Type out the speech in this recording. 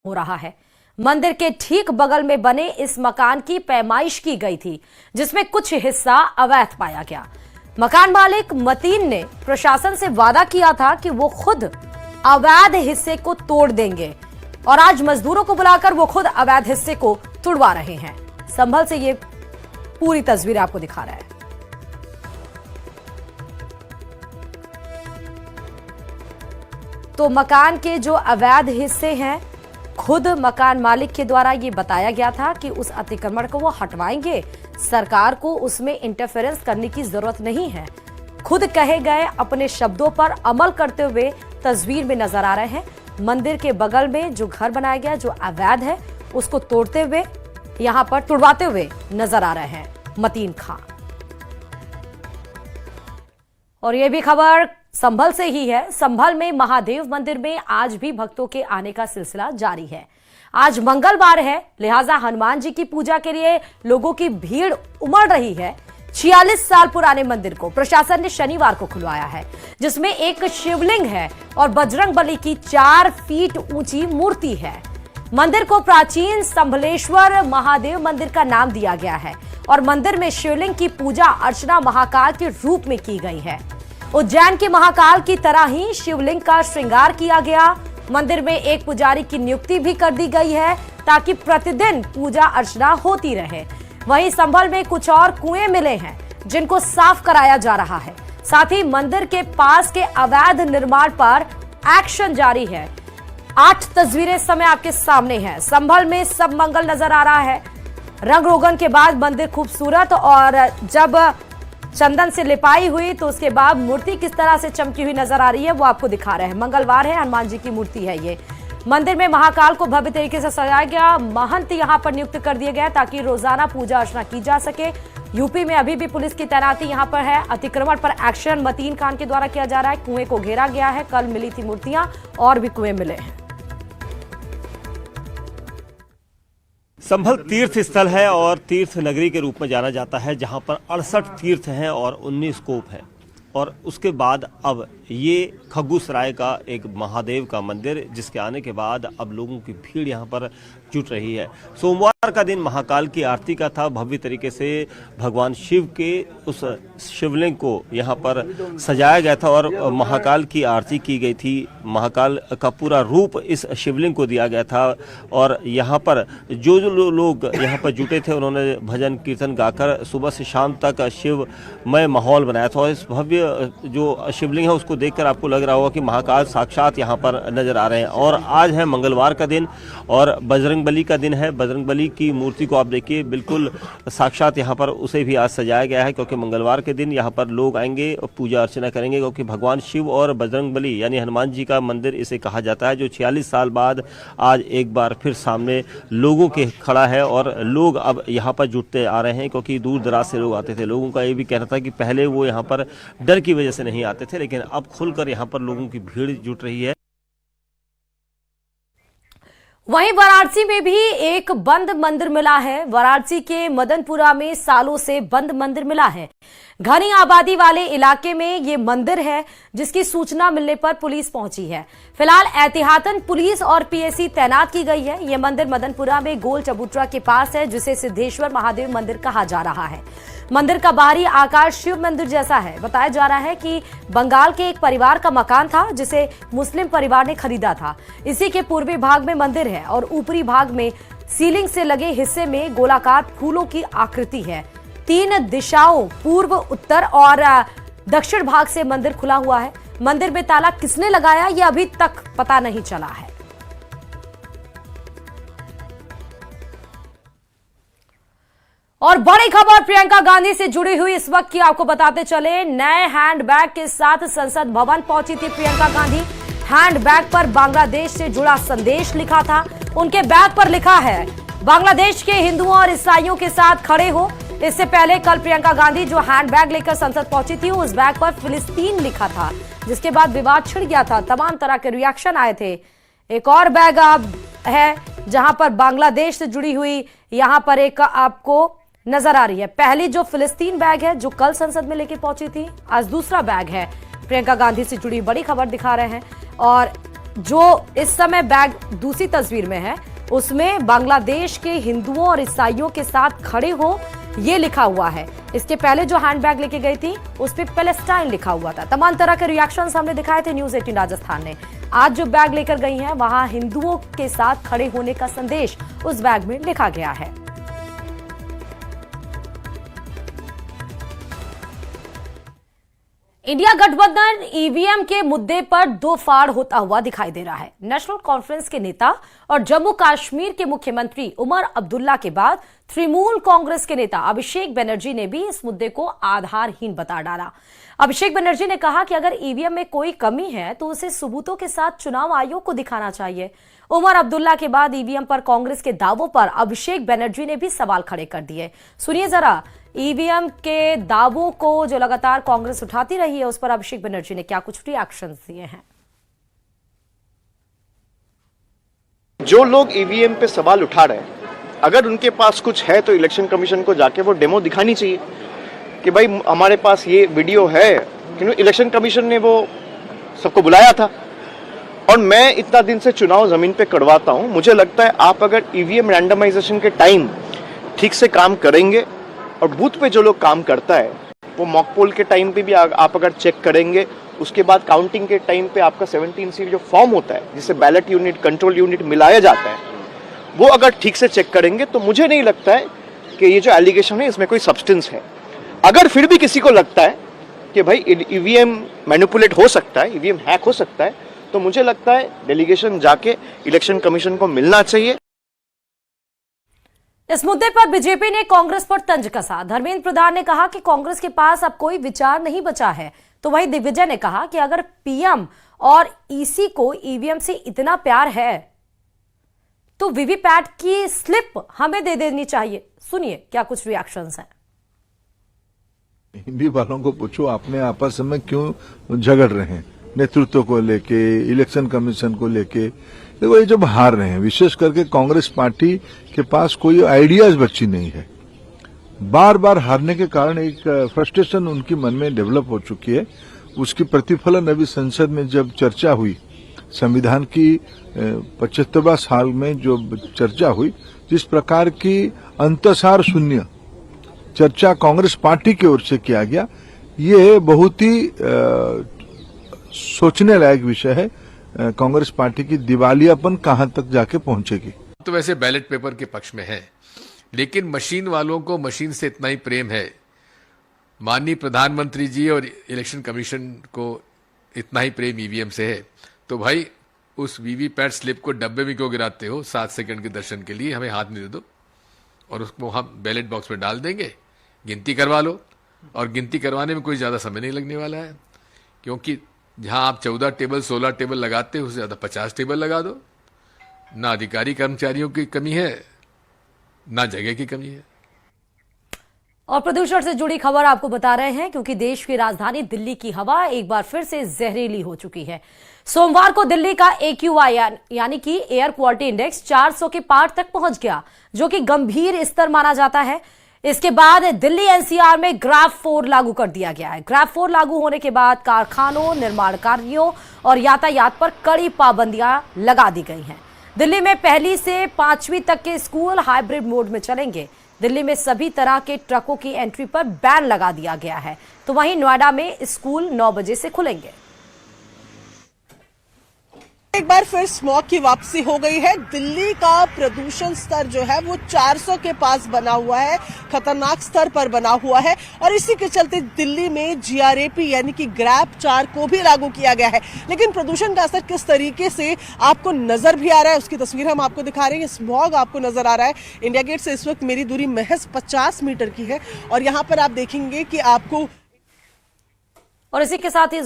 हो रहा है। मंदिर के ठीक बगल में बने इस मकान की पैमाइश की गई थी, जिसमें कुछ हिस्सा अवैध पाया गया। मकान मालिक मतीन ने प्रशासन से वादा किया था कि वो खुद अवैध हिस्से को तोड़ देंगे और आज मजदूरों को बुलाकर वो खुद अवैध हिस्से को तुड़वा रहे हैं। संभल से ये पूरी तस्वीर आपको दिखा रहा है। तो मकान के जो अवैध हिस्से हैं, खुद मकान मालिक के द्वारा ये बताया गया था कि उस अतिक्रमण को वो हटवाएंगे, सरकार को उसमें इंटरफेरेंस करने की जरूरत नहीं है। खुद कहे गए अपने शब्दों पर अमल करते हुए तस्वीर में नजर आ रहे हैं। मंदिर के बगल में जो घर बनाया गया जो अवैध है, उसको तोड़ते हुए यहां पर तुड़वाते हुए नजर आ रहे हैं मतीन खां। और यह भी खबर संभल से ही है। संभल में महादेव मंदिर में आज भी भक्तों के आने का सिलसिला जारी है। आज मंगलवार है, लिहाजा हनुमान जी की पूजा के लिए लोगों की भीड़ उमड़ रही है। 46 साल पुराने मंदिर को प्रशासन ने शनिवार को खुलवाया है, जिसमें एक शिवलिंग है और बजरंगबली की 4 फीट ऊंची मूर्ति है। मंदिर को प्राचीन संभलेश्वर महादेव मंदिर का नाम दिया गया है और मंदिर में शिवलिंग की पूजा अर्चना महाकाल के रूप में की गई है। उज्जैन के महाकाल की तरह ही शिवलिंग का श्रृंगार किया गया। मंदिर में एक पुजारी की नियुक्ति भी कर दी गई है ताकि प्रतिदिन पूजा अर्चना होती रहे। वहीं संभल में कुछ और कुएं मिले हैं जिनको साफ कराया जा रहा है। साथ ही मंदिर के पास के अवैध निर्माण पर एक्शन जारी है। 8 तस्वीरें इस समय आपके सामने हैं। संभल में सब मंगल नजर आ रहा है। रंग रोगन के बाद मंदिर खूबसूरत, और जब चंदन से लिपाई हुई तो उसके बाद मूर्ति किस तरह से चमकी हुई नजर आ रही है वो आपको दिखा रहे हैं। मंगलवार है, हनुमान जी की मूर्ति है ये। मंदिर में महाकाल को भव्य तरीके से सजाया गया। महंत यहां पर नियुक्त कर दिए गए ताकि रोजाना पूजा अर्चना की जा सके। यूपी में अभी भी पुलिस की तैनाती यहां पर है। अतिक्रमण पर एक्शन मतीन खान के द्वारा किया जा रहा है। कुएं को घेरा गया है। कल मिली थी मूर्तियां, और भी कुएं मिले हैं। संभल तीर्थ स्थल है और तीर्थ नगरी के रूप में जाना जाता है, जहां पर 68 तीर्थ हैं और 19 कूप हैं। और उसके बाद अब ये खग्गूसराय का एक महादेव का मंदिर, जिसके आने के बाद अब लोगों की भीड़ यहाँ पर जुट रही है। सोमवार का दिन महाकाल की आरती का था। भव्य तरीके से भगवान शिव के उस शिवलिंग को यहाँ पर सजाया गया था और महाकाल की आरती की गई थी। महाकाल का पूरा रूप इस शिवलिंग को दिया गया था और यहाँ पर जो लोग यहाँ पर जुटे थे उन्होंने भजन कीर्तन गाकर सुबह से शाम तक शिवमय माहौल बनाया था। और इस भव्य जो शिवलिंग है उसको देखकर आपको लग रहा होगा कि महाकाल साक्षात यहाँ पर नजर आ रहे हैं। और आज है मंगलवार का दिन और बजरंगबली का दिन है। बजरंगबली की मूर्ति को आप देखिए, बिल्कुल साक्षात यहाँ पर उसे भी आज सजाया गया है, क्योंकि मंगलवार के दिन यहाँ पर लोग आएंगे और पूजा अर्चना करेंगे। क्योंकि भगवान शिव और बजरंगबली यानी हनुमान जी का मंदिर इसे कहा जाता है, जो 46 साल बाद आज एक बार फिर सामने लोगों के खड़ा है। और लोग अब यहाँ पर जुटते आ रहे हैं, क्योंकि दूर दराज से लोग आते थे। लोगों का ये भी कहना था कि पहले वो यहाँ पर डर की वजह से नहीं आते थे, लेकिन अब खुलकर यहाँ पर लोगों की भीड़ जुट रही है। वहीं वाराणसी में भी एक बंद मंदिर मिला है। वाराणसी के मदनपुरा में सालों से बंद मंदिर मिला है। घनी आबादी वाले इलाके में ये मंदिर है, जिसकी सूचना मिलने पर पुलिस पहुंची है। फिलहाल एहतियातन पुलिस और पीएसी तैनात की गई है। ये मंदिर मदनपुरा में गोल चबूतरा के पास है, जिसे सिद्धेश्वर महादेव मंदिर कहा जा रहा है। मंदिर का बाहरी आकार शिव मंदिर जैसा है। बताया जा रहा है कि बंगाल के एक परिवार का मकान था, जिसे मुस्लिम परिवार ने खरीदा था। इसी के पूर्वी भाग में मंदिर है और ऊपरी भाग में सीलिंग से लगे हिस्से में गोलाकार फूलों की आकृति है। 3 दिशाओं पूर्व, उत्तर और दक्षिण भाग से मंदिर खुला हुआ है। मंदिर में ताला किसने लगाया यह अभी तक पता नहीं चला है। और बड़ी खबर प्रियंका गांधी से जुड़ी हुई इस वक्त की आपको बताते चले। नए हैंडबैग के साथ संसद भवन पहुंची थी प्रियंका गांधी। हैंडबैग पर बांग्लादेश से जुड़ा संदेश लिखा था। उनके बैग पर लिखा है, बांग्लादेश के हिंदुओं और ईसाइयों के साथ खड़े हो। इससे पहले कल प्रियंका गांधी जो हैंडबैग लेकर संसद पहुंची थी, उस बैग पर फिलिस्तीन लिखा था, जिसके बाद विवाद छिड़ गया था। तमाम तरह के रिएक्शन आए थे। एक और बैग अब है जहां पर बांग्लादेश से जुड़ी हुई यहां पर एक आपको नजर आ रही है। पहली जो फिलिस्तीन बैग है, जो कल संसद में लेके पहुंची थी, आज दूसरा बैग है। प्रियंका गांधी से जुड़ी बड़ी खबर दिखा रहे हैं। और जो इस समय बैग दूसरी तस्वीर में है उसमें बांग्लादेश के हिंदुओं और ईसाइयों के साथ खड़े हो ये लिखा हुआ है। इसके पहले जो हैंडबैग लेके गई थी उस पे पैलेस्टाइन लिखा हुआ था। तमाम तरह के रिएक्शंस हमने दिखाए थे न्यूज 18 राजस्थान ने। आज जो बैग लेकर गई हैं वहां हिंदुओं के साथ खड़े होने का संदेश उस बैग में लिखा गया है। इंडिया गठबंधन ईवीएम के मुद्दे पर दो फाड़ होता हुआ दिखाई दे रहा है। नेशनल कॉन्फ्रेंस के नेता और जम्मू कश्मीर के मुख्यमंत्री उमर अब्दुल्ला के बाद तृणमूल कांग्रेस के नेता अभिषेक बनर्जी ने भी इस मुद्दे को आधारहीन बता डाला। अभिषेक बनर्जी ने कहा कि अगर ईवीएम में कोई कमी है तो उसे सबूतों के साथ चुनाव आयोग को दिखाना चाहिए। उमर अब्दुल्ला के बाद ईवीएम पर कांग्रेस के दावों पर अभिषेक बनर्जी ने भी सवाल खड़े कर दिए। सुनिए जरा ईवीएम के दावों को जो लगातार कांग्रेस उठाती रही है उस पर अभिषेक बनर्जी ने क्या कुछ रिएक्शंस दिए हैं। जो लोग ईवीएम पे सवाल उठा रहे हैं, अगर उनके पास कुछ है तो इलेक्शन कमीशन को जाके वो डेमो दिखानी चाहिए कि भाई हमारे पास ये वीडियो है। क्योंकि इलेक्शन कमीशन ने वो सबको बुलाया था और मैं इतना दिन से चुनाव जमीन पे करवाता हूं। मुझे लगता है आप अगर ईवीएम रैंडमाइजेशन के टाइम ठीक से काम करेंगे और बूथ पे जो लोग काम करता है वो मॉक पोल के टाइम पे भी आप अगर चेक करेंगे, उसके बाद काउंटिंग के टाइम पे आपका 17 सीट जो फॉर्म होता है जिसे बैलेट यूनिट कंट्रोल यूनिट मिलाया जाता है, वो अगर ठीक से चेक करेंगे तो मुझे नहीं लगता है कि ये जो एलिगेशन है इसमें कोई सब्सटेंस है। अगर फिर भी किसी को लगता है कि भाई ईवीएम मैनिपुलेट हो सकता है, ईवीएम हैक हो सकता है, तो मुझे लगता है डेलीगेशन जाके इलेक्शन कमीशन को मिलना चाहिए। इस मुद्दे पर बीजेपी ने कांग्रेस पर तंज कसा। धर्मेंद्र प्रधान ने कहा कि कांग्रेस के पास अब कोई विचार नहीं बचा है, तो वहीं दिग्विजय ने कहा कि अगर पीएम और ईसी को ईवीएम से इतना प्यार है तो वीवीपैट की स्लिप हमें दे देनी चाहिए। सुनिए क्या कुछ रिएक्शंस हैं। हिंदी वालों को पूछो आपने आपस में क्यों झगड़ रहे हैं, नेतृत्व को लेके, इलेक्शन कमीशन को लेके। देखो ये जब हार रहे हैं, विशेष करके कांग्रेस पार्टी के पास कोई आइडियाज बची नहीं है। बार बार हारने के कारण एक फ्रस्ट्रेशन उनकी मन में डेवलप हो चुकी है। उसकी प्रतिफलन अभी संसद में जब चर्चा हुई, संविधान की 75वां साल में जो चर्चा हुई, जिस प्रकार की अंतसार शून्य चर्चा कांग्रेस पार्टी की ओर से किया गया, ये बहुत ही सोचने लायक विषय है। कांग्रेस पार्टी की दिवालियापन कहां तक जाके पहुंचेगी। तो वैसे बैलेट पेपर के पक्ष में है, लेकिन मशीन वालों को मशीन से इतना ही प्रेम है, माननीय प्रधानमंत्री जी और इलेक्शन कमीशन को इतना ही प्रेम ईवीएम से है, तो भाई उस वीवीपैट स्लिप को डब्बे में क्यों गिराते हो? 7 सेकंड के दर्शन के लिए हमें हाथ में दे दो और उसको हम बैलेट बॉक्स में डाल देंगे, गिनती करवा लो। और गिनती करवाने में कोई ज़्यादा समय नहीं लगने वाला है, क्योंकि जहां आप 14 टेबल 16 टेबल लगाते हो उससे ज़्यादा 50 टेबल लगा दो। ना अधिकारी कर्मचारियों की कमी है, ना जगह की कमी है। और प्रदूषण से जुड़ी खबर आपको बता रहे हैं, क्योंकि देश की राजधानी दिल्ली की हवा एक बार फिर से जहरीली हो चुकी है। सोमवार को दिल्ली का AQI यानी कि एयर क्वालिटी इंडेक्स 400 के पार तक पहुंच गया, जो कि गंभीर स्तर माना जाता है। इसके बाद दिल्ली NCR में ग्राफ 4 लागू कर दिया गया है। ग्राफ 4 लागू होने के बाद कारखानों, निर्माण कार्यों और यातायात पर कड़ी पाबंदियां लगा दी गई हैं। दिल्ली में 1ली से 5वीं तक के स्कूल हाइब्रिड मोड में चलेंगे। दिल्ली में सभी तरह के ट्रकों की एंट्री पर बैन लगा दिया गया है, तो वहीं नोएडा में स्कूल 9 बजे से खुलेंगे। एक बार फिर स्मॉग की वापसी हो गई है। दिल्ली का प्रदूषण स्तर जो है वो 400 के पास बना हुआ है, खतरनाक स्तर पर बना हुआ है। और इसी के चलते दिल्ली में GRAP यानी कि ग्रैप 4 को भी लागू किया गया है। लेकिन प्रदूषण का असर किस तरीके से आपको नजर भी आ रहा है, उसकी तस्वीर हम आपको दिखा रहे हैं। स्मॉग आपको नजर आ रहा है। इंडिया गेट से इस वक्त मेरी दूरी महज 50 मीटर की है और यहाँ पर आप देखेंगे कि आपको, और इसी के साथ ही